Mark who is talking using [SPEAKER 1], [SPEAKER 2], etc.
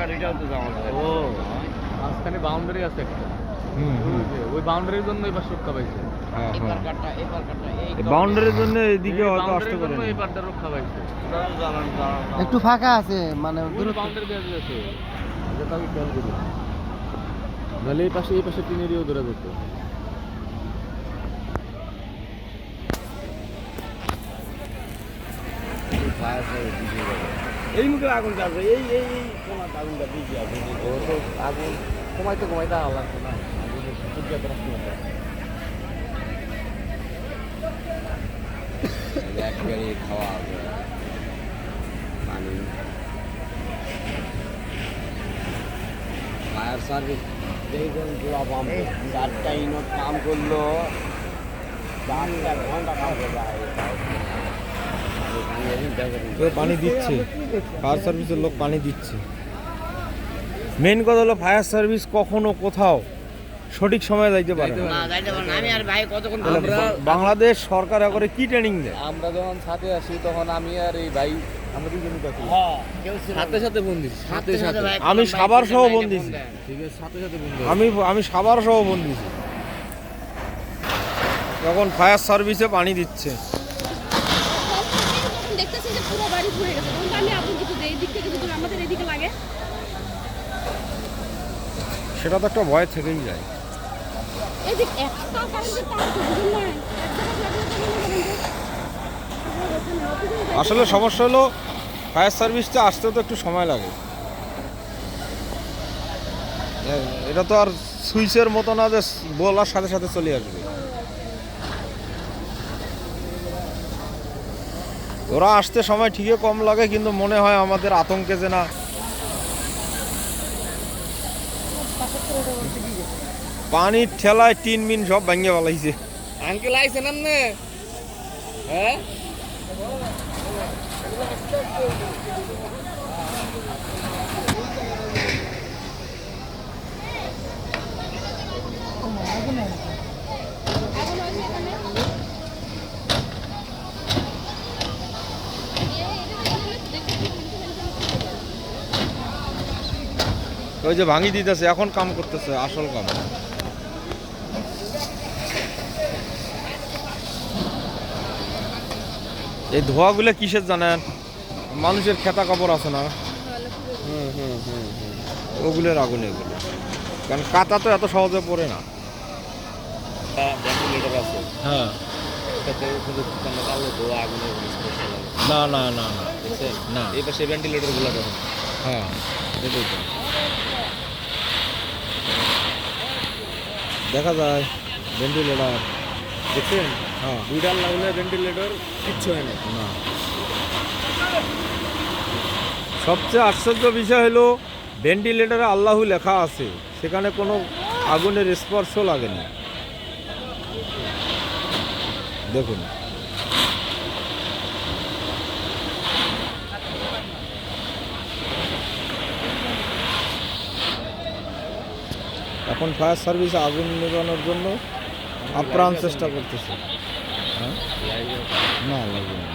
[SPEAKER 1] বাড়িটাও তো জামা
[SPEAKER 2] ও মাঝখানে বাউন্ডারি আছে একটা, ওই বাউন্ডারির জন্য এবার রক্ষা পাইছে।
[SPEAKER 3] বাউন্ডারির জন্য এদিকে
[SPEAKER 2] এই
[SPEAKER 3] অত
[SPEAKER 2] boundary
[SPEAKER 3] আসতে
[SPEAKER 2] র
[SPEAKER 3] পারে
[SPEAKER 2] জন্য এই পারটা রক্ষা পাইছে।
[SPEAKER 4] একটু ফাঁকা আছে মানে
[SPEAKER 2] বাউন্ডারি দেওয়া আছে, যেটা আমি খেয়াল করি। নাহলে এই পাশে টিনেরিও ধরে যেত।
[SPEAKER 1] এই মুখে আগুন চালবে, এই এই এই তোমার আগুনটা দিকে আছে।
[SPEAKER 2] ও তো আগুন কমাইতে আওয়া লাগতো না, আগুনের সূর্য এত রাখতে হতো।
[SPEAKER 1] এক গাড়ি খাওয়া হবে পানি। ফায়ার সার্ভিস দেখবেন পুরো পাম্প 4টা ইউনিট কাম করলো, 4টা ঘন্টা কাজ
[SPEAKER 3] পানি দিচ্ছে, ফায়ার সার্ভিসের লোক পানি দিচ্ছে। মেন কথা হলো ফায়ার সার্ভিস কখনো কোথাও সঠিক সময়ে যাইতে পারে না।
[SPEAKER 1] আমি আর ভাই কতক্ষণ
[SPEAKER 3] বাংলাদেশ সরকার করে কি ট্রেনিং দেয়?
[SPEAKER 2] আমরা যখন ছাদে আসি তখন আমি আর এই ভাই আমরা দুজনই কাছে সাথে ফোন দিছি, সাথে
[SPEAKER 3] আমি সাবার সহ ফোন দিছি।
[SPEAKER 2] ঠিক আছে, সাথে ফোন
[SPEAKER 3] আমি সাবার সহ ফোন দিছি যখন ফায়ার সার্ভিসে পানি দিচ্ছে।
[SPEAKER 5] দেখতেছি যে পুরো বাড়ি ঘুরে গেছে, তখন আমি আপনি কিছু এই দিক থেকে যদি আমাদের এদিকে লাগে,
[SPEAKER 3] সেটা তো একটা ভয় থেকেই যায়।
[SPEAKER 5] এদিক একটা কারেন্টের তার তো বুঝুন না,
[SPEAKER 3] আসলে সমস্যা হলো ফায়ার সার্ভিসটা আসতে তো একটু সময় লাগে। এটা তো আর সুইচের মতো না যে বলার সাথে সাথে চলে আসবে। ওরা আসতে সময় ঠিকই কম লাগে, কিন্তু মনে হয় আমাদের আতঙ্কে যে না পানির ঠেলায় 3 মিনিট সব ভাঙিয়ে ফেলাইছে।
[SPEAKER 2] আঙ্কেল আইছেন আপনি? হ্যাঁ,
[SPEAKER 3] ওই যে ভাঙি দিতেছে, এখন কাম করতেছে আসল কাম। এই ধোঁয়াগুলো কিসের জানেন? মানুষের খেতা কাপড় আছে না, ওগুলোর আগুন এগুলো। কারণ কাঁথা তো এত সহজে পড়ে না।
[SPEAKER 2] ভেন্টিলেটর আছে,
[SPEAKER 3] হ্যাঁ,
[SPEAKER 2] এটাতে শুধু ঠান্ডা কালো ধোয়া আগুনের স্পর্শ লাগে।
[SPEAKER 3] না না না না
[SPEAKER 2] বুঝছেন?
[SPEAKER 3] না,
[SPEAKER 2] এই পাশে ভেন্টিলেটর গুলো দেখুন।
[SPEAKER 3] হ্যাঁ এটাই তো দেখা যায় ভেন্টিলেটর।
[SPEAKER 2] দেখছেন?
[SPEAKER 3] হ্যাঁ,
[SPEAKER 2] দুইটার লাগলে ভেন্টিলেটর কিচ্ছু হয় না।
[SPEAKER 3] না। সবচেয়ে আশ্চর্য বিষয় হলো ভেন্টিলেটরে আল্লাহু লেখা আছে, সেখানে কোনো আগুনের স্পর্শ লাগেনি। দেখুন, এখন ফায়ার সার্ভিস আগুন নেভানোর জন্য আপ্রাণ চেষ্টা করতেছে। হ্যাঁ, না লাগবে না।